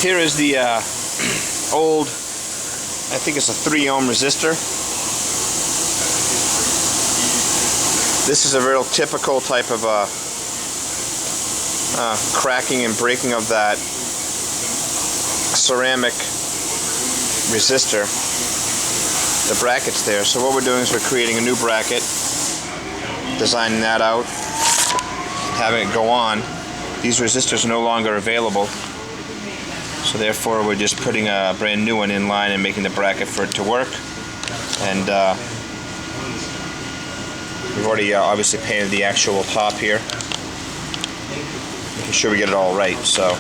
Here is the old, I think it's a 3 ohm resistor. This is a real typical type of cracking and breaking of that ceramic resistor. The bracket's there. So what we're doing is we're creating a new bracket, designing that out, having it go on. These resistors are no longer available, so therefore we're just putting a brand new one in line and making the bracket for it to work. And we've already obviously painted the actual top here, making sure we get it all right. So